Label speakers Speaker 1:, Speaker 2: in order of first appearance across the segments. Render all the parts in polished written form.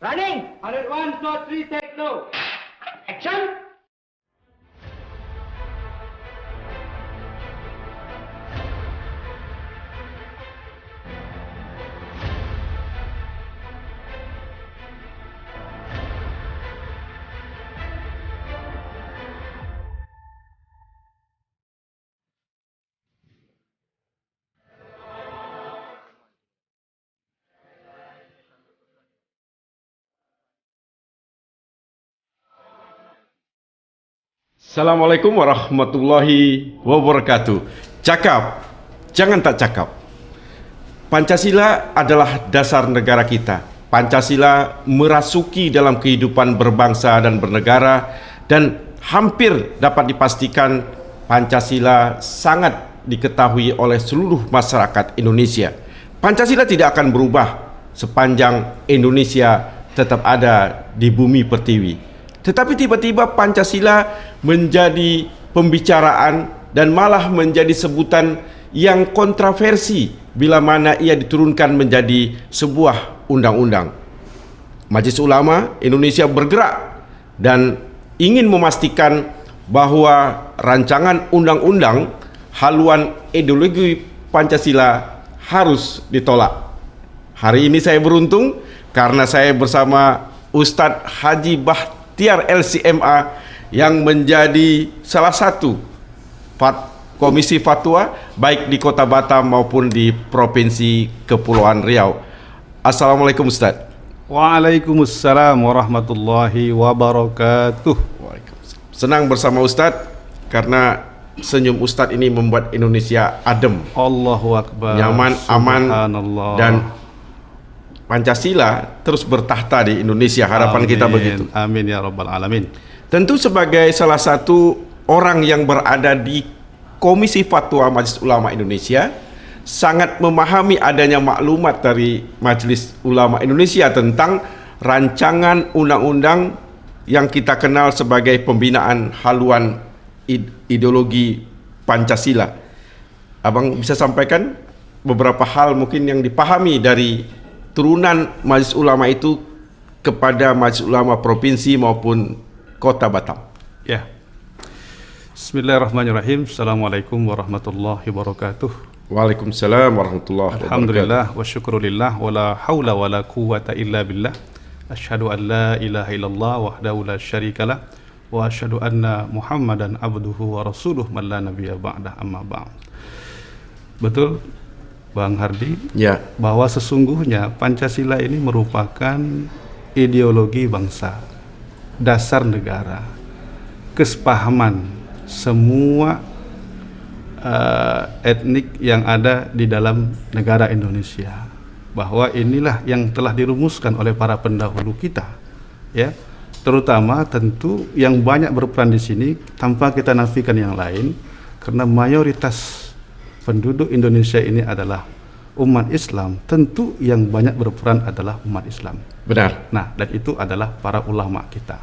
Speaker 1: Running! 101, shot 3, take low. Action!
Speaker 2: Assalamualaikum warahmatullahi wabarakatuh. Cakap, jangan tak cakap. Pancasila adalah dasar negara kita. Pancasila merasuki dalam kehidupan berbangsa dan bernegara, dan hampir dapat dipastikan Pancasila sangat diketahui oleh seluruh masyarakat Indonesia. Pancasila tidak akan berubah sepanjang Indonesia tetap ada di bumi pertiwi. Tetapi tiba-tiba Pancasila menjadi pembicaraan dan malah menjadi sebutan yang kontroversi bila mana ia diturunkan menjadi sebuah undang-undang. Majelis Ulama Indonesia bergerak dan ingin memastikan bahwa rancangan undang-undang haluan ideologi Pancasila harus ditolak. Hari ini saya beruntung karena saya bersama Ustadz Haji Bahtiar LCMA yang menjadi salah satu komisi fatwa baik di Kota Batam maupun di Provinsi Kepulauan Riau. Assalamualaikum Ustaz.
Speaker 3: Waalaikumsalam warahmatullahi wabarakatuh.
Speaker 2: Senang bersama Ustaz karena senyum Ustaz ini membuat Indonesia adem,
Speaker 3: Allahu Akbar,
Speaker 2: nyaman, aman, dan Pancasila terus bertahta di Indonesia. Harapan kita begitu.
Speaker 3: Amin ya rabbal alamin.
Speaker 2: Tentu sebagai salah satu orang yang berada di Komisi Fatwa Majelis Ulama Indonesia, sangat memahami adanya maklumat dari Majelis Ulama Indonesia tentang rancangan undang-undang yang kita kenal sebagai pembinaan haluan ideologi Pancasila. Abang bisa sampaikan beberapa hal mungkin yang dipahami dari turunan Majelis Ulama itu kepada Majelis Ulama Provinsi maupun Kota Batam.
Speaker 3: Ya. Bismillahirrahmanirrahim. Assalamualaikum warahmatullahi wabarakatuh.
Speaker 2: Waalaikumsalam warahmatullahi wabarakatuh.
Speaker 3: Alhamdulillah wa syukrulillah wa la hawla wa la quwwata illa billah. Asyhadu an la ilaha illallah wahdahu la syarikalah wa asyhadu anna Muhammadan abduhu wa rasuluh man la nabiyya ba'dah, amma ba'd. Betul Bang Hardi,
Speaker 2: ya,
Speaker 3: bahwa sesungguhnya Pancasila ini merupakan ideologi bangsa, dasar negara, kesepahaman semua etnik yang ada di dalam negara Indonesia, bahwa inilah yang telah dirumuskan oleh para pendahulu kita, ya, terutama tentu yang banyak berperan di sini tanpa kita nafikan yang lain, karena mayoritas penduduk Indonesia ini adalah umat Islam, tentu yang banyak berperan adalah umat Islam.
Speaker 2: Benar.
Speaker 3: Nah, dan itu adalah para ulama kita.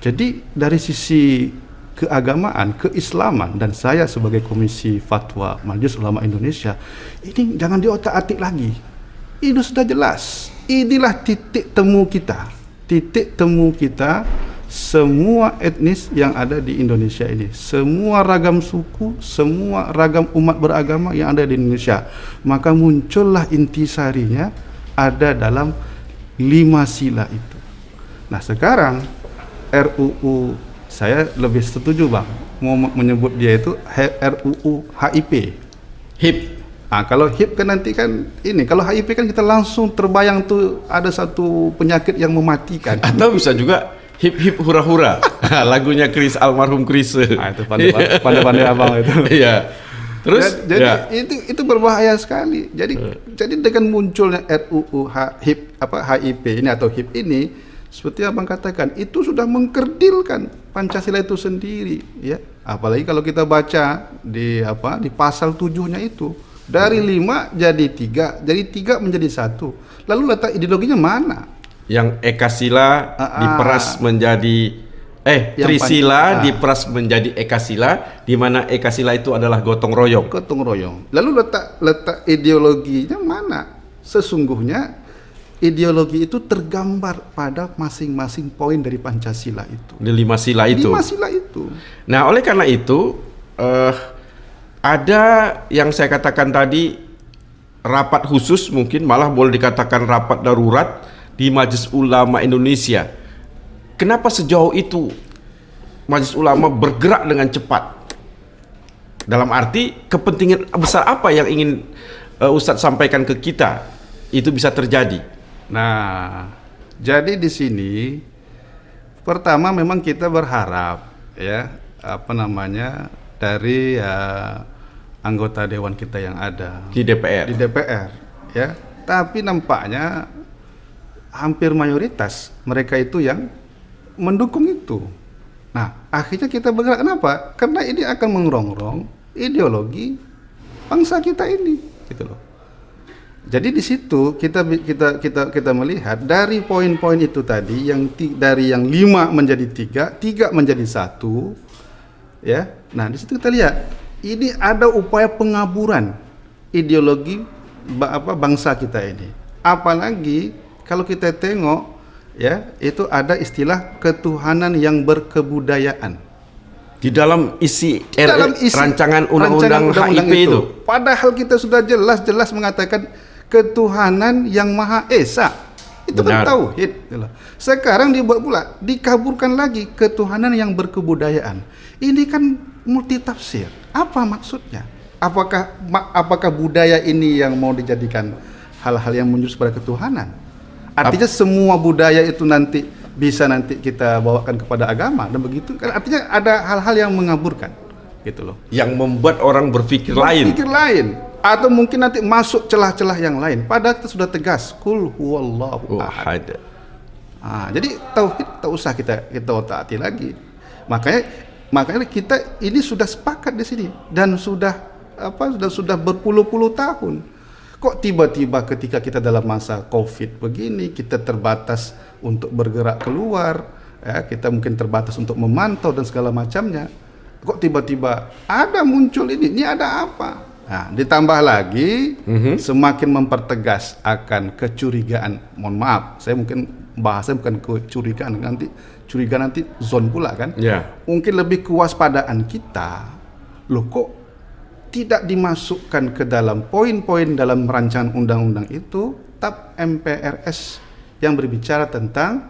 Speaker 3: Jadi dari sisi keagamaan, keislaman, dan saya sebagai Komisi Fatwa Majelis Ulama Indonesia, ini jangan diotak-atik lagi. Ini sudah jelas. Inilah titik temu kita. Titik temu kita semua etnis yang ada di Indonesia ini, semua ragam suku, semua ragam umat beragama yang ada di Indonesia. Maka muncullah intisarinya ada dalam 5 sila itu. Nah, sekarang RUU, saya lebih setuju Bang mau menyebut dia itu RUU HIP.
Speaker 2: HIP.
Speaker 3: Nah, kalau HIP kan nanti kan ini, kalau HIP kan kita langsung terbayang tuh ada satu penyakit yang mematikan.
Speaker 2: Atau bisa juga hip hip hura hura. Lagunya Chris, almarhum Chris.
Speaker 3: Nah, itu pandai-pandai abang itu.
Speaker 2: Iya. Terus
Speaker 3: jadi
Speaker 2: ya,
Speaker 3: itu berbahaya sekali. Jadi dengan munculnya RUU HIP ini atau HIP ini, seperti abang katakan, itu sudah mengkerdilkan Pancasila itu sendiri, ya. Apalagi kalau kita baca di pasal 7-nya itu, dari 5 jadi 3, dari 3 menjadi 1. Lalu letak ideologinya mana?
Speaker 2: yang Ekasila diperas menjadi Trisila diperas menjadi Ekasila, di mana Ekasila itu adalah gotong royong.
Speaker 3: Gotong royong. Lalu letak ideologinya mana? Sesungguhnya ideologi itu tergambar pada masing-masing poin dari Pancasila itu.
Speaker 2: Di 5 sila itu.
Speaker 3: 5 sila itu.
Speaker 2: Nah, oleh karena itu ada yang saya katakan tadi rapat khusus, mungkin malah boleh dikatakan rapat darurat di Majelis Ulama Indonesia. Kenapa sejauh itu Majelis Ulama bergerak dengan cepat? Dalam arti kepentingan besar apa yang ingin Ustadz sampaikan ke kita itu bisa terjadi?
Speaker 3: Nah, jadi di sini pertama memang kita berharap ya dari anggota dewan kita yang ada
Speaker 2: Di DPR.
Speaker 3: ya. Tapi nampaknya hampir mayoritas mereka itu yang mendukung itu. Nah, akhirnya kita bergerak. Kenapa? Karena ini akan mengerongrong ideologi bangsa kita ini, gitu loh. Jadi di situ kita melihat dari poin-poin itu tadi dari yang 5 menjadi 3 menjadi 1, ya. Nah, di situ kita lihat ini ada upaya pengaburan ideologi bangsa kita ini. Apalagi kalau kita tengok ya, itu ada istilah ketuhanan yang berkebudayaan
Speaker 2: Di dalam isi rancangan undang-undang HIP itu.
Speaker 3: Padahal kita sudah jelas-jelas mengatakan ketuhanan yang Maha Esa. Itu kan
Speaker 2: Benar.
Speaker 3: tauhid. Sekarang dibuat pula, dikaburkan lagi ketuhanan yang berkebudayaan. Ini kan multitafsir. Apa maksudnya? Apakah budaya ini yang mau dijadikan hal-hal yang menjurus pada ketuhanan? Artinya semua budaya itu nanti bisa kita bawakan kepada agama dan begitu kan, artinya ada hal-hal yang mengaburkan gitu loh,
Speaker 2: Yang membuat orang berpikir lain.
Speaker 3: Atau mungkin nanti masuk celah-celah yang lain, padahal kita sudah tegas kul huwallahu ahad. Jadi tauhid tak usah kita taati lagi. Makanya kita ini sudah sepakat di sini dan sudah berpuluh-puluh tahun. Kok tiba-tiba ketika kita dalam masa Covid begini, kita terbatas untuk bergerak keluar, ya, kita mungkin terbatas untuk memantau dan segala macamnya. Kok tiba-tiba ada muncul ini ada apa? Nah, ditambah lagi semakin mempertegas akan kecurigaan. Mohon maaf, saya mungkin bahasa bukan kecurigaan, curiga nanti zon pula kan?
Speaker 2: Ya.
Speaker 3: Mungkin lebih kewaspadaan kita. Loh, kok tidak dimasukkan ke dalam poin-poin dalam rancangan undang-undang itu TAP MPRS yang berbicara tentang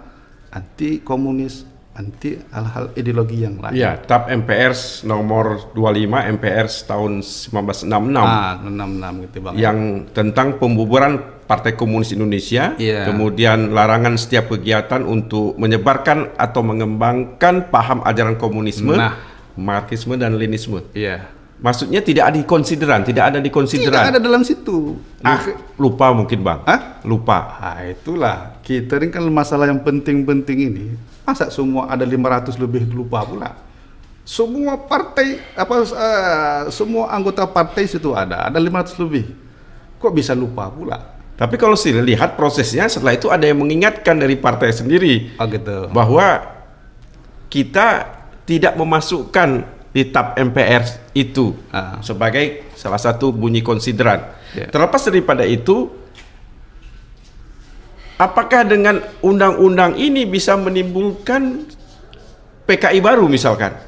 Speaker 3: anti komunis, anti hal-hal ideologi yang lain.
Speaker 2: Ya, TAP MPRS nomor 25 MPRS tahun 1966.
Speaker 3: 66 gitu Bang.
Speaker 2: Yang tentang pembubaran Partai Komunis Indonesia,
Speaker 3: Iya.
Speaker 2: kemudian larangan setiap kegiatan untuk menyebarkan atau mengembangkan paham ajaran komunisme, Marxisme dan Leninisme.
Speaker 3: Iya.
Speaker 2: Maksudnya tidak ada di konsideran.
Speaker 3: Tidak ada dalam situ.
Speaker 2: Lupa mungkin Bang. Lupa.
Speaker 3: Itulah. Kita ini kan masalah yang penting-penting ini. Masa semua ada 500 lebih lupa pula? Semua partai semua anggota partai situ ada 500 lebih. Kok bisa lupa pula?
Speaker 2: Tapi kalau sih lihat prosesnya, setelah itu ada yang mengingatkan dari partai sendiri
Speaker 3: Gitu.
Speaker 2: bahwa kita tidak memasukkan di TAP MPR itu sebagai salah satu bunyi konsideran. Terlepas daripada itu, apakah dengan undang-undang ini bisa menimbulkan PKI baru misalkan?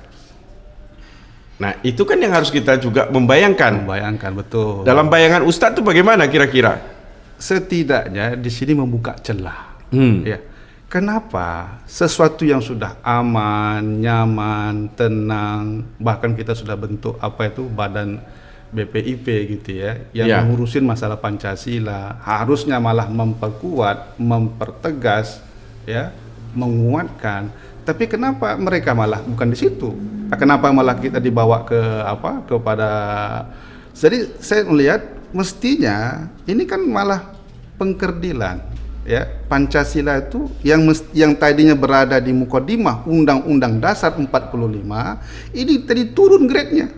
Speaker 2: Nah, itu kan yang harus kita juga membayangkan.
Speaker 3: Betul.
Speaker 2: Dalam bayangan Ustadz itu bagaimana kira-kira?
Speaker 3: Setidaknya di sini membuka celah. Ya. Kenapa sesuatu yang sudah aman, nyaman, tenang, bahkan kita sudah bentuk badan BPIP gitu ya, yang mengurusin masalah Pancasila, harusnya malah memperkuat, mempertegas, ya, menguatkan. Tapi kenapa mereka malah bukan di situ? Kenapa malah kita dibawa kepada? Jadi saya melihat mestinya ini kan malah pengkerdilan. Ya, Pancasila itu yang tadinya berada di mukadimah Undang-Undang Dasar 45 ini tadi turun grade-nya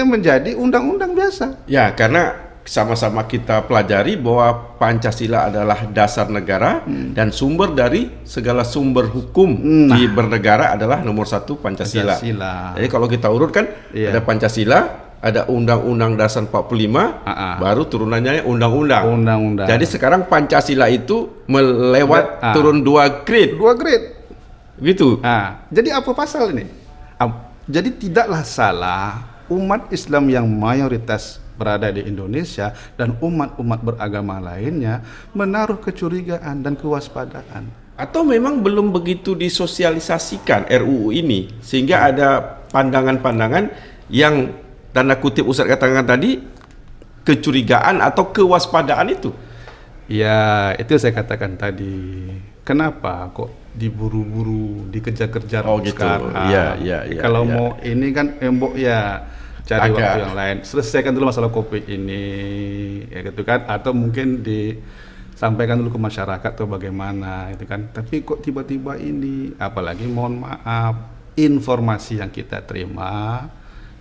Speaker 3: menjadi undang-undang biasa.
Speaker 2: Ya, karena sama-sama kita pelajari bahwa Pancasila adalah dasar negara dan sumber dari segala sumber hukum di bernegara adalah nomor 1 Pancasila. Jadi kalau kita urutkan ada Pancasila, ada Undang-Undang Dasar 45, baru turunannya Undang-Undang.
Speaker 3: Undang-undang.
Speaker 2: Jadi sekarang Pancasila itu melewat turun 2 grade.
Speaker 3: 2 grade.
Speaker 2: Gitu.
Speaker 3: Jadi apa pasal ini? Jadi tidaklah salah umat Islam yang mayoritas berada di Indonesia dan umat-umat beragama lainnya menaruh kecurigaan dan kewaspadaan.
Speaker 2: Atau memang belum begitu disosialisasikan RUU ini sehingga ada pandangan-pandangan yang tanda kutip Ustaz katakan tadi kecurigaan atau kewaspadaan itu.
Speaker 3: Ya, itu saya katakan tadi. Kenapa kok diburu-buru, dikejar-kejar sekarang?
Speaker 2: Iya.
Speaker 3: Kalau mau ini kan embok ya cari waktu yang lain. Selesaikan dulu masalah COVID ini, ya gitu kan? Atau mungkin disampaikan dulu ke masyarakat tuh bagaimana, gitu kan? Tapi kok tiba-tiba ini, apalagi mohon maaf, informasi yang kita terima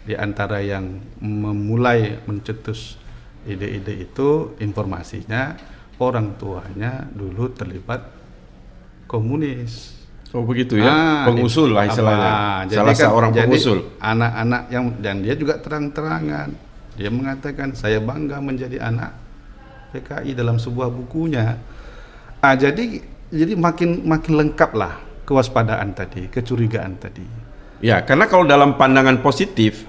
Speaker 3: di antara yang memulai mencetus ide-ide itu informasinya orang tuanya dulu terlibat komunis.
Speaker 2: Oh begitu ya, pengusul lah istilahnya. Salah seorang pengusul.
Speaker 3: Anak-anak dan dia juga terang-terangan. Dia mengatakan saya bangga menjadi anak PKI dalam sebuah bukunya. Jadi makin lengkap lah kewaspadaan tadi, kecurigaan tadi.
Speaker 2: Ya, karena kalau dalam pandangan positif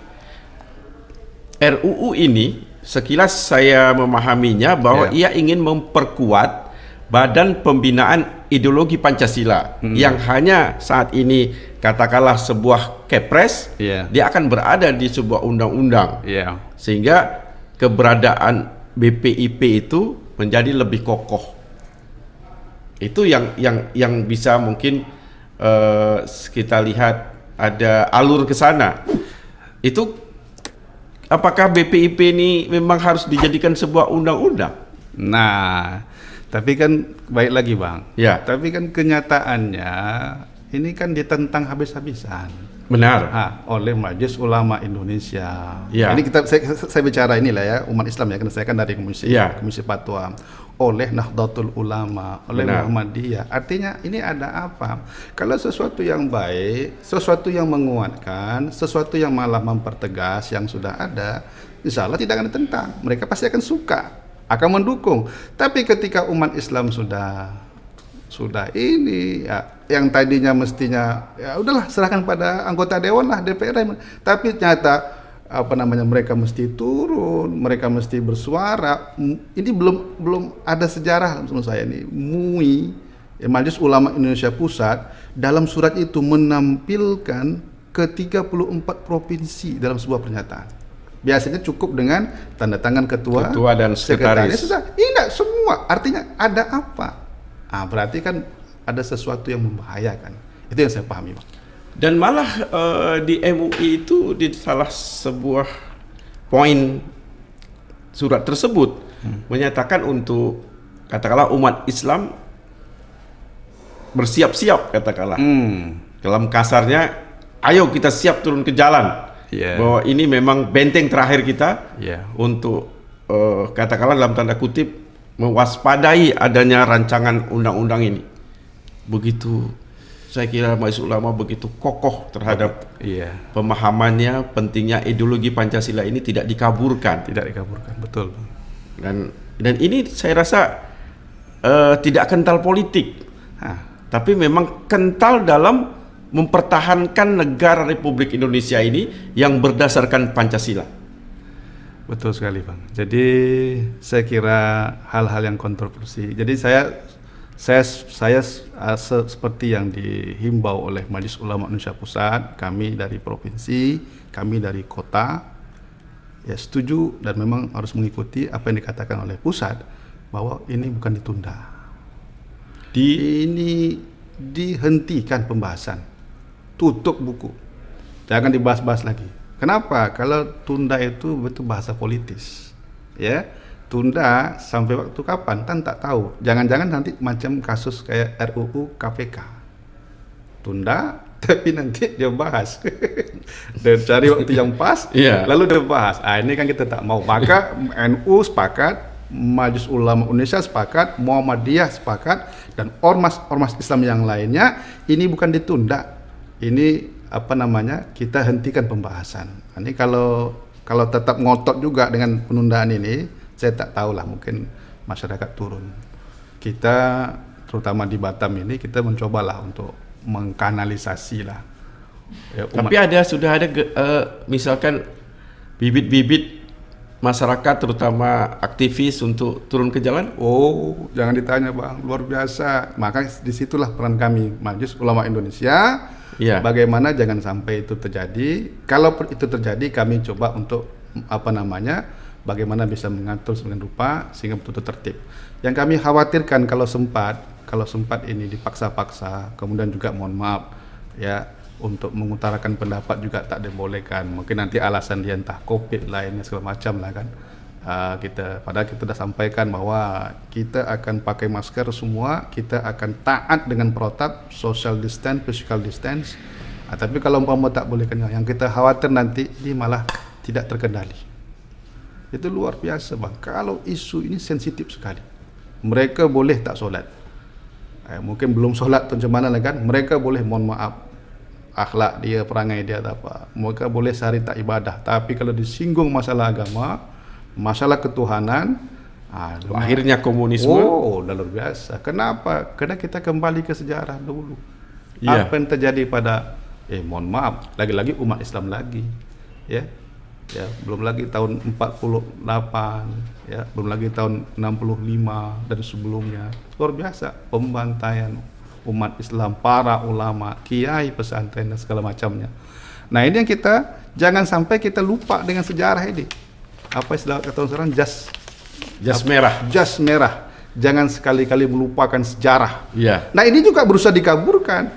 Speaker 2: RUU ini sekilas saya memahaminya bahwa ia ingin memperkuat Badan Pembinaan Ideologi Pancasila yang hanya saat ini katakanlah sebuah kepres, dia akan berada di sebuah undang-undang, sehingga keberadaan BPIP itu menjadi lebih kokoh. Itu yang bisa mungkin kita lihat ada alur ke sana. Itu apakah BPIP ini memang harus dijadikan sebuah undang-undang?
Speaker 3: Nah, tapi kan baik lagi Bang.
Speaker 2: Ya.
Speaker 3: Tapi kan kenyataannya ini kan ditentang habis-habisan.
Speaker 2: Benar.
Speaker 3: Oleh Majelis Ulama Indonesia.
Speaker 2: Ya.
Speaker 3: Ini saya bicara inilah ya umat Islam ya, karena saya kan dari komisi fatwa. Oleh Nahdlatul Ulama, oleh Muhammadiyah. Artinya ini ada apa? Kalau sesuatu yang baik, sesuatu yang menguatkan, sesuatu yang malah mempertegas yang sudah ada, insya Allah tidak akan ditentang. Mereka pasti akan suka, akan mendukung. Tapi ketika umat Islam sudah ini ya, yang tadinya mestinya ya udahlah serahkan pada anggota dewan lah, DPR, tapi ternyata mereka mesti turun, mereka mesti bersuara. Ini belum ada sejarah menurut saya ini. MUI, Majelis Ulama Indonesia Pusat, dalam surat itu menampilkan ke 34 provinsi dalam sebuah pernyataan. Biasanya cukup dengan tanda tangan ketua
Speaker 2: dan sekretaris.
Speaker 3: Sudah. Ini enggak semua. Artinya ada apa? Berarti kan ada sesuatu yang membahayakan. Itu yang saya pahami, Bang.
Speaker 2: Dan malah di MUI itu di salah sebuah poin surat tersebut menyatakan untuk katakanlah umat Islam bersiap-siap katakanlah. Dalam kasarnya, ayo kita siap turun ke jalan. Bahwa ini memang benteng terakhir kita untuk katakanlah dalam tanda kutip mewaspadai adanya rancangan undang-undang ini. Begitu saya kira Majelis Ulama begitu kokoh terhadap pemahamannya pentingnya ideologi Pancasila ini tidak dikaburkan.
Speaker 3: Tidak dikaburkan, betul.
Speaker 2: Dan ini saya rasa tidak kental politik, tapi memang kental dalam mempertahankan negara Republik Indonesia ini yang berdasarkan Pancasila.
Speaker 3: Betul sekali, Bang. Jadi saya kira hal-hal yang kontroversi. Jadi saya seperti yang dihimbau oleh Majelis Ulama Indonesia Pusat, kami dari provinsi, kami dari kota, ya setuju dan memang harus mengikuti apa yang dikatakan oleh pusat bahwa ini bukan ditunda. Ini dihentikan pembahasan, tutup buku, jangan dibahas-bahas lagi. Kenapa? Kalau tunda itu betul bahasa politis, ya. Tunda sampai waktu kapan? Kan tak tahu. Jangan-jangan nanti macam kasus kayak RUU KPK. Tunda, tapi nanti dia bahas. Dan cari waktu yang pas, lalu dia bahas. Ini kan kita tak mau. Maka NU sepakat, Majelis Ulama Indonesia sepakat, Muhammadiyah sepakat, dan ormas Islam yang lainnya, ini bukan ditunda. Ini kita hentikan pembahasan. Ini kalau Kalau tetap ngotot juga dengan penundaan ini, saya tak tahu lah, mungkin masyarakat turun. Kita terutama di Batam ini kita mencobalah untuk mengkanalisasi lah. Ya,
Speaker 2: Tapi sudah ada misalkan bibit-bibit masyarakat terutama aktivis untuk turun ke jalan?
Speaker 3: Oh, jangan ditanya Bang, luar biasa. Maka disitulah peran kami Majelis Ulama Indonesia.
Speaker 2: Iya.
Speaker 3: Bagaimana jangan sampai itu terjadi. Kalau itu terjadi, kami coba untuk bagaimana bisa mengatur sedemikian rupa sehingga betul-betul tertib. Yang kami khawatirkan kalau sempat ini dipaksa-paksa, kemudian juga mohon maaf ya, untuk mengutarakan pendapat juga tak dibolehkan. Mungkin nanti alasan dia entah COVID lainnya segala macam lah kan. Padahal kita sudah sampaikan bahwa kita akan pakai masker semua, kita akan taat dengan protap social distance, physical distance. Tapi kalau umpama tak bolehkan, yang kita khawatir nanti ini malah tidak terkendali. Itu luar biasa Bang. Kalau isu ini sensitif sekali. Mereka boleh tak solat. Mungkin belum solat macam mana lah kan. Mereka boleh mohon maaf akhlak dia, perangai dia atau apa. Mereka boleh sehari tak ibadah. Tapi kalau disinggung masalah agama, masalah ketuhanan,
Speaker 2: akhirnya komunisme.
Speaker 3: Oh, luar biasa. Kenapa? Karena kita kembali ke sejarah dulu.
Speaker 2: Iya.
Speaker 3: Apa yang terjadi pada mohon maaf, lagi-lagi umat Islam lagi. Ya, belum lagi tahun 48, ya, belum lagi tahun 65 dan sebelumnya. Luar biasa pembantaian umat Islam, para ulama, kiai pesantren dan segala macamnya. Nah, ini yang kita jangan sampai kita lupa dengan sejarah ini. Apa istilah kata sekarang, jas merah. Jangan sekali-kali melupakan sejarah.
Speaker 2: Iya.
Speaker 3: Nah, ini juga berusaha dikaburkan,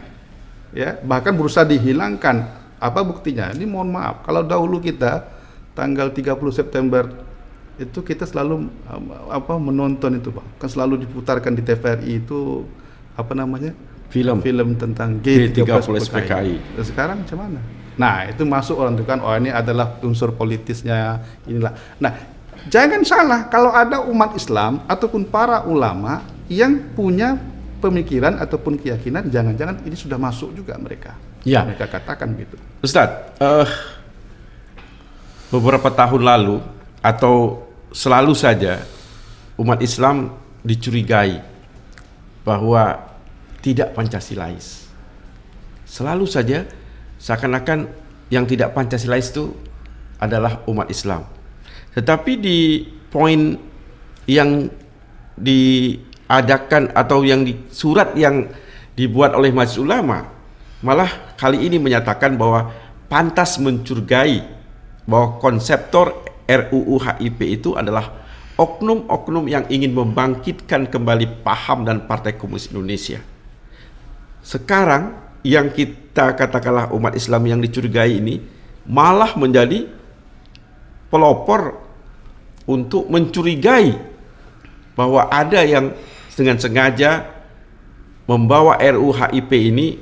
Speaker 3: ya, bahkan berusaha dihilangkan. Apa buktinya? Ini mohon maaf, kalau dahulu kita tanggal 30 September itu kita selalu menonton itu Bang. Kan selalu diputarkan di TVRI itu film tentang G30 SPKI. Sekarang macam mana? Nah, itu masuk orang itu kan, ini adalah unsur politisnya inilah. Nah, jangan salah kalau ada umat Islam ataupun para ulama yang punya pemikiran ataupun keyakinan, jangan-jangan ini sudah masuk juga mereka.
Speaker 2: Ya.
Speaker 3: Mereka katakan gitu.
Speaker 2: Ustadz, beberapa tahun lalu atau selalu saja umat Islam dicurigai bahwa tidak Pancasilais. Selalu saja seakan-akan yang tidak Pancasilais itu adalah umat Islam. Tetapi di poin yang diadakan atau yang di surat yang dibuat oleh Majelis Ulama, malah kali ini menyatakan bahwa pantas mencurigai bahwa konseptor RUU HIP itu adalah oknum-oknum yang ingin membangkitkan kembali paham dan Partai Komunis Indonesia. Sekarang yang kita katakanlah umat Islam yang dicurigai ini malah menjadi pelopor untuk mencurigai bahwa ada yang dengan sengaja membawa RUU HIP ini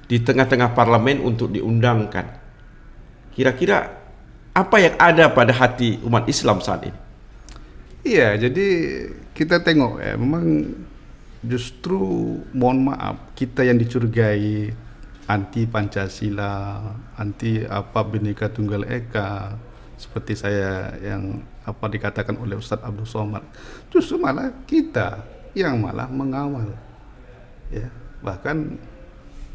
Speaker 2: di tengah-tengah parlemen untuk diundangkan. Kira-kira apa yang ada pada hati umat Islam saat ini?
Speaker 3: Iya, jadi kita tengok ya, memang justru mohon maaf kita yang dicurigai anti Pancasila, anti Bhinneka Tunggal Ika, seperti saya yang dikatakan oleh Ustadz Abdul Somad, justru malah kita yang malah mengawal, ya, bahkan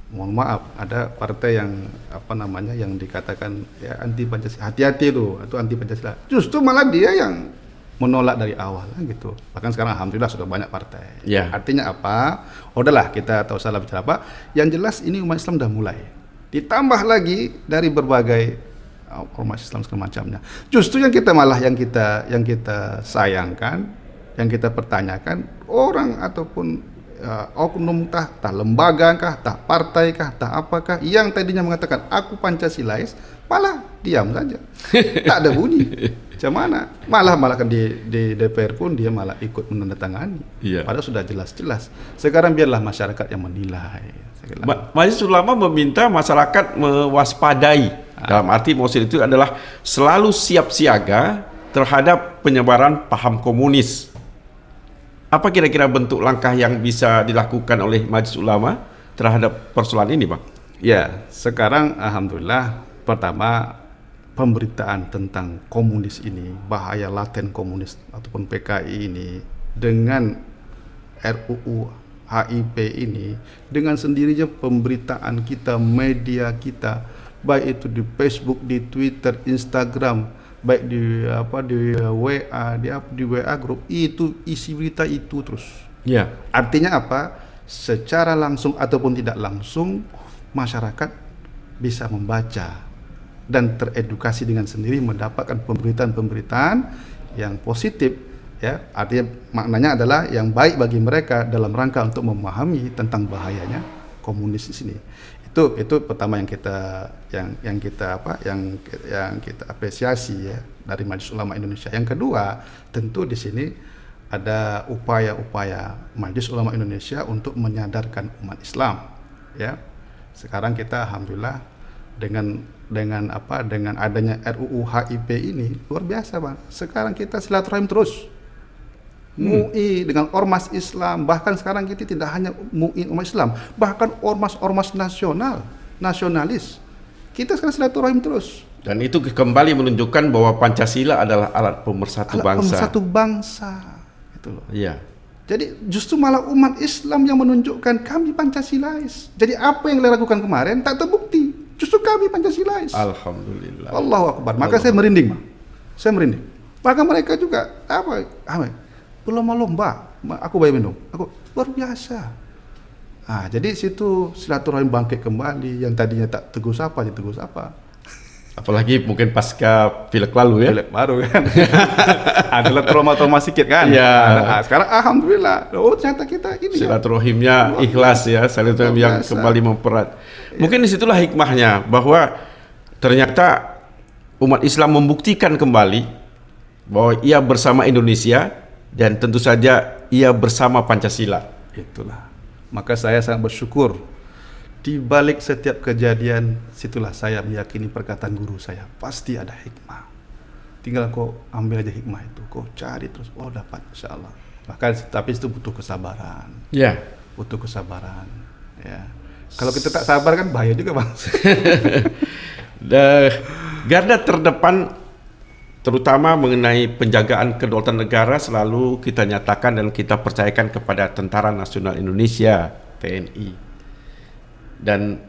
Speaker 3: mohon maaf ada partai yang yang dikatakan ya anti Pancasila, hati-hati itu anti Pancasila, justru malah dia yang menolak dari awal gitu. Bahkan sekarang alhamdulillah sudah banyak partai.
Speaker 2: Yeah.
Speaker 3: Artinya apa? Udahlah kita tahu salah bicara apa. Yang jelas ini umat Islam sudah mulai. Ditambah lagi dari berbagai ormas Islam segala macamnya. Justru yang kita sayangkan, yang kita pertanyakan, orang ataupun oknum kah, lembaga kah, partai kah, apakah yang tadinya mengatakan aku Pancasilais malah diam saja, tak ada bunyi. Macam mana? Malah kan di DPR pun dia malah ikut menandatangani.
Speaker 2: Iya.
Speaker 3: Padahal sudah jelas-jelas. Sekarang biarlah masyarakat yang menilai.
Speaker 2: Majelis Ulama meminta masyarakat mewaspadai. Dalam arti maksud itu adalah selalu siap siaga terhadap penyebaran paham komunis. Apa kira-kira bentuk langkah yang bisa dilakukan oleh Majelis Ulama terhadap persoalan ini, Bang?
Speaker 3: Ya, sekarang alhamdulillah pertama pemberitaan tentang komunis ini, bahaya laten komunis ataupun PKI ini, dengan RUU HIP ini, dengan sendirinya pemberitaan kita, media kita, baik itu di Facebook, di Twitter, Instagram, baik di WA, di WA grup, itu isi berita itu terus.
Speaker 2: Ya.
Speaker 3: Artinya apa? Secara langsung ataupun tidak langsung, masyarakat bisa membaca dan teredukasi dengan sendiri, mendapatkan pemberitaan-pemberitaan yang positif. Ya, artinya maknanya adalah yang baik bagi mereka dalam rangka untuk memahami tentang bahayanya komunis di sini. Itu pertama yang kita apresiasi ya dari Majelis Ulama Indonesia. Yang kedua, tentu di sini ada upaya-upaya Majelis Ulama Indonesia untuk menyadarkan umat Islam. Ya, sekarang kita alhamdulillah dengan adanya RUU HIP ini luar biasa, Bang. Sekarang kita silaturahim terus. MUI dengan ormas Islam, bahkan sekarang kita tidak hanya MUI umat Islam, bahkan ormas-ormas nasionalis. Kita sekarang silaturahim terus.
Speaker 2: Dan itu kembali menunjukkan bahwa Pancasila adalah alat pemersatu bangsa.
Speaker 3: Pemersatu bangsa. Itu loh.
Speaker 2: Iya.
Speaker 3: Jadi justru malah umat Islam yang menunjukkan kami Pancasilais. Jadi apa yang dilakukan kemarin tak terbukti. Justru kami Pancasilais.
Speaker 2: Alhamdulillah.
Speaker 3: Allahu Akbar. Maka saya merinding, Bang. Saya merinding. Bahkan mereka juga berlomba-lomba. Aku bayar minum. Aku luar biasa. Jadi situ silaturahim bangkit kembali, yang tadinya tak tegur sapa jadi tegur sapa.
Speaker 2: Apalagi mungkin pasca pilek lalu ya.
Speaker 3: Pilek baru kan. Adalah trauma-trauma sedikit kan.
Speaker 2: Ya.
Speaker 3: Sekarang alhamdulillah. Oh ternyata kita ini
Speaker 2: silaturahimnya ikhlas ya, silaturahim yang kembali mempererat. Mungkin disitulah hikmahnya, bahwa ternyata umat Islam membuktikan kembali bahwa ia bersama Indonesia dan tentu saja ia bersama Pancasila.
Speaker 3: Itulah. Maka saya sangat bersyukur. Di balik setiap kejadian, situlah saya meyakini perkataan guru saya, pasti ada hikmah. Tinggal kau ambil aja hikmah itu, kau cari terus, dapat insyaallah. Tapi itu butuh kesabaran.
Speaker 2: Ya.
Speaker 3: Butuh kesabaran. Ya. Kalau kita tak sabar kan bahaya juga, Bang.
Speaker 2: Garda terdepan terutama mengenai penjagaan kedaulatan negara selalu kita nyatakan dan kita percayakan kepada Tentara Nasional Indonesia, TNI. Dan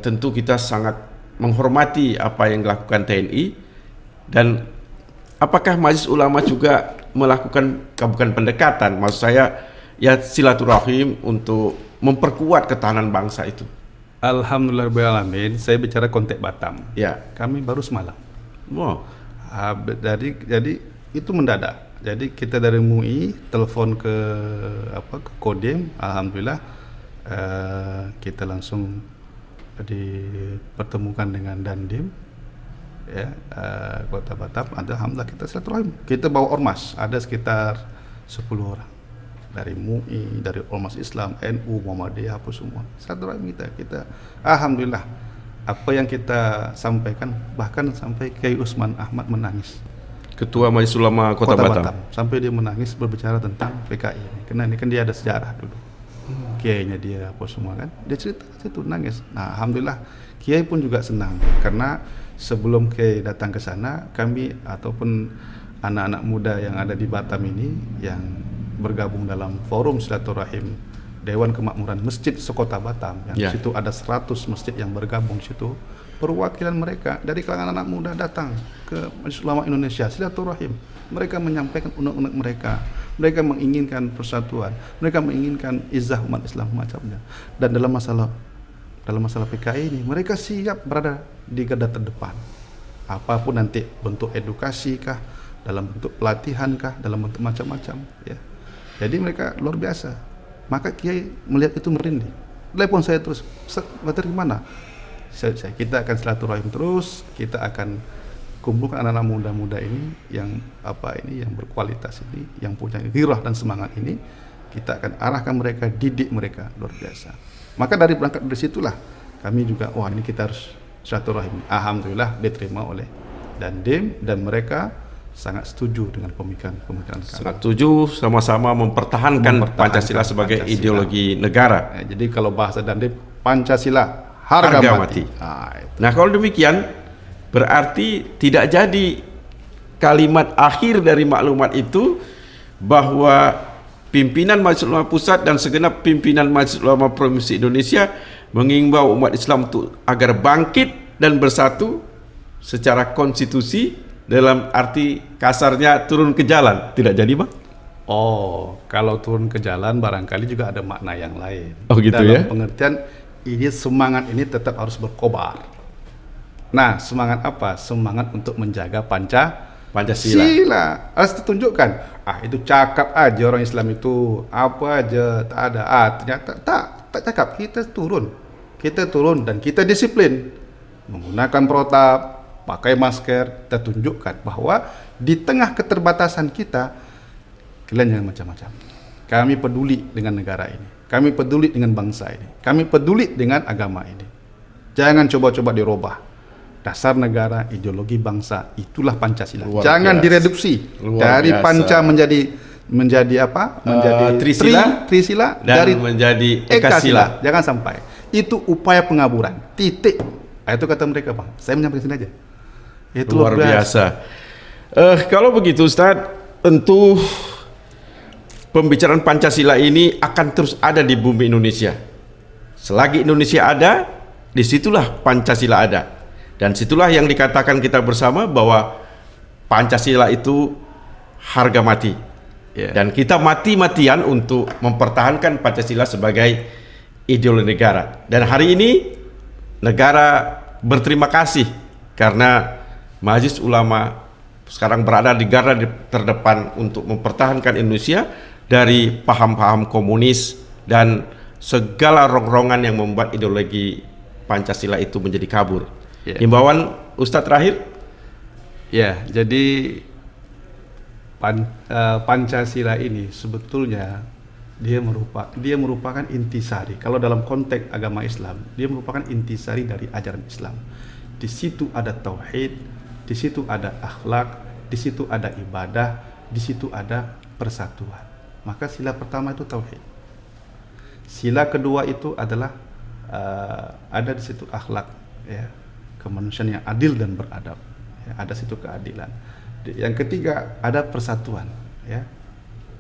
Speaker 2: tentu kita sangat menghormati apa yang dilakukan TNI. Dan apakah Majelis Ulama juga melakukan bukan pendekatan, maksud saya ya silaturahim untuk memperkuat ketahanan bangsa itu?
Speaker 3: Alhamdulillahirrahmanirrahim. Saya bicara konteks Batam.
Speaker 2: Ya.
Speaker 3: Kami baru semalam.
Speaker 2: Wow.
Speaker 3: Jadi itu mendadak. Jadi kita dari MUI telepon ke Kodim, alhamdulillah kita langsung dipertemukan dengan Dandim ya, Kota Batam. Alhamdulillah kita silaturahim. Kita bawa ormas, ada sekitar 10 orang dari MUI, dari ormas Islam, NU, Muhammadiyah, apa semua. Silaturahim kita alhamdulillah. Apa yang kita sampaikan, bahkan sampai Kiai Usman Ahmad menangis,
Speaker 2: Ketua Majelis Ulama Kota Batam.
Speaker 3: Sampai dia menangis berbicara tentang PKI ini. Karena ini kan dia ada sejarah dulu. Kiainya dia apa semua kan. Dia cerita situ nangis. Nah, alhamdulillah Kiai pun juga senang karena sebelum Kiai datang ke sana, kami ataupun anak-anak muda yang ada di Batam ini yang bergabung dalam forum silaturahim Dewan Kemakmuran Masjid Sekota Batam, yang situ ada 100 masjid yang bergabung situ. Perwakilan mereka dari kalangan anak muda datang ke Majelis Ulama Indonesia silaturahim. Mereka menyampaikan unek-unek mereka. Mereka menginginkan persatuan. Mereka menginginkan izah umat Islam macamnya. Dan dalam masalah PKI ini, mereka siap berada di garda terdepan. Apapun nanti bentuk edukasi kah, dalam bentuk pelatihan kah, dalam bentuk macam-macam. Ya. Jadi mereka luar biasa. Maka Kiai melihat itu merinding. Telepon saya terus, materi mana? Kita akan silaturahim terus, kita akan kumpulkan anak-anak muda-muda ini yang berkualitas ini, yang punya gairah dan semangat ini, kita akan arahkan mereka, didik mereka luar biasa. Maka berangkat dari situlah kami juga, ini kita harus silaturahim. Alhamdulillah diterima oleh Dandim dan mereka sangat setuju dengan pemikiran kami.
Speaker 2: Sangat setuju, sama-sama mempertahankan Pancasila sebagai ideologi negara.
Speaker 3: Jadi kalau bahasa Dandim, Pancasila harga mati.
Speaker 2: Nah, kalau demikian berarti tidak jadi kalimat akhir dari maklumat itu bahwa pimpinan Majelis Ulama Pusat dan segenap pimpinan Majelis Ulama Provinsi Indonesia mengimbau umat Islam untuk agar bangkit dan bersatu secara konstitusi, dalam arti kasarnya turun ke jalan. Tidak jadi, Bang?
Speaker 3: Oh, kalau turun ke jalan barangkali juga ada makna yang lain.
Speaker 2: Oh, gitu
Speaker 3: dalam
Speaker 2: ya?
Speaker 3: pengertian ini semangat ini tetap harus berkobar. Nah, semangat apa? Semangat untuk menjaga
Speaker 2: Pancasila.
Speaker 3: Sila harus ditunjukkan. Itu cakap aja orang Islam itu apa aja tak ada. Ternyata tak cakap. Kita turun dan kita disiplin menggunakan protap, pakai masker. Kita tunjukkan bahwa di tengah keterbatasan kita, kalian jangan macam-macam. Kami peduli dengan negara ini. Kami peduli dengan bangsa ini. Kami peduli dengan agama ini. Jangan coba-coba dirubah. Dasar negara, ideologi bangsa, itulah Pancasila.
Speaker 2: Luar
Speaker 3: Jangan
Speaker 2: biasa.
Speaker 3: direduksi dari
Speaker 2: biasa.
Speaker 3: panca menjadi apa? Menjadi
Speaker 2: Trisila dan
Speaker 3: dari
Speaker 2: menjadi Ekasila.
Speaker 3: Jangan sampai. Itu upaya pengaburan. Titik. Itu kata mereka, Bang. Saya menyampaikan sini aja. Itu
Speaker 2: Luar biasa. Kalau begitu, Ustadz, tentu pembicaraan Pancasila ini akan terus ada di bumi Indonesia. Selagi Indonesia ada, disitulah Pancasila ada. Dan situlah yang dikatakan kita bersama bahwa Pancasila itu harga mati. Dan kita mati-matian untuk mempertahankan Pancasila sebagai ideologi negara. Dan hari ini negara berterima kasih karena Majelis Ulama sekarang berada di garda terdepan untuk mempertahankan Indonesia dari paham-paham komunis dan segala rongrongan yang membuat ideologi Pancasila itu menjadi kabur. Himbauan Ustadz terakhir?
Speaker 3: Ya, jadi Pancasila ini sebetulnya dia merupakan intisari. Kalau dalam konteks agama Islam, dia merupakan intisari dari ajaran Islam. Di situ ada tauhid, di situ ada akhlak, di situ ada ibadah, di situ ada persatuan. Maka sila pertama itu tauhid. Sila kedua itu adalah ada di situ akhlak, ya, kemanusiaan yang adil dan beradab. Ya, ada situ keadilan. Yang ketiga ada persatuan, ya.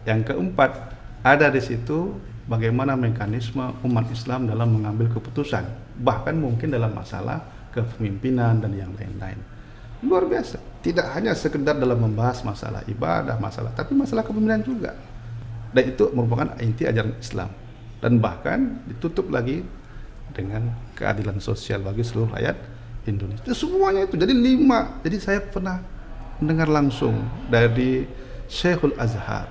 Speaker 3: Yang keempat ada di situ bagaimana mekanisme umat Islam dalam mengambil keputusan, bahkan mungkin dalam masalah kepemimpinan dan yang lain-lain. Luar biasa. Tidak hanya sekedar dalam membahas masalah ibadah, tapi masalah kepemimpinan juga. Dan itu merupakan inti ajaran Islam. Dan bahkan ditutup lagi dengan keadilan sosial bagi seluruh rakyat Indonesia. Itu semuanya itu. Jadi 5. Jadi saya pernah mendengar langsung dari Syekhul Azhar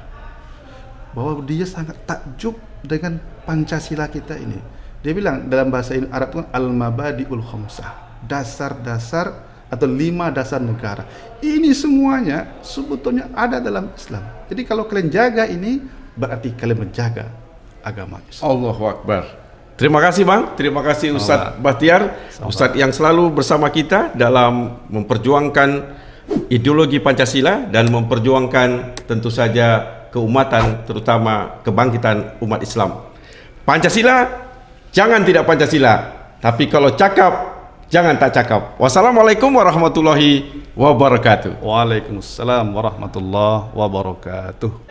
Speaker 3: bahwa dia sangat takjub dengan Pancasila kita ini. Dia bilang dalam bahasa Arab itu al-mabadi'ul khamsah, dasar-dasar atau 5 dasar negara. Ini semuanya sebetulnya ada dalam Islam. Jadi kalau kalian jaga ini, berarti kalian menjaga agama Islam.
Speaker 2: Allahu Akbar. Terima kasih, Bang. Terima kasih Ustadz Bahtiar, Ustadz yang selalu bersama kita dalam memperjuangkan ideologi Pancasila dan memperjuangkan tentu saja keumatan, terutama kebangkitan umat Islam. Pancasila, jangan tidak Pancasila. Tapi kalau cakap, jangan tak cakap. Wassalamualaikum warahmatullahi wabarakatuh.
Speaker 3: Waalaikumsalam warahmatullahi wabarakatuh.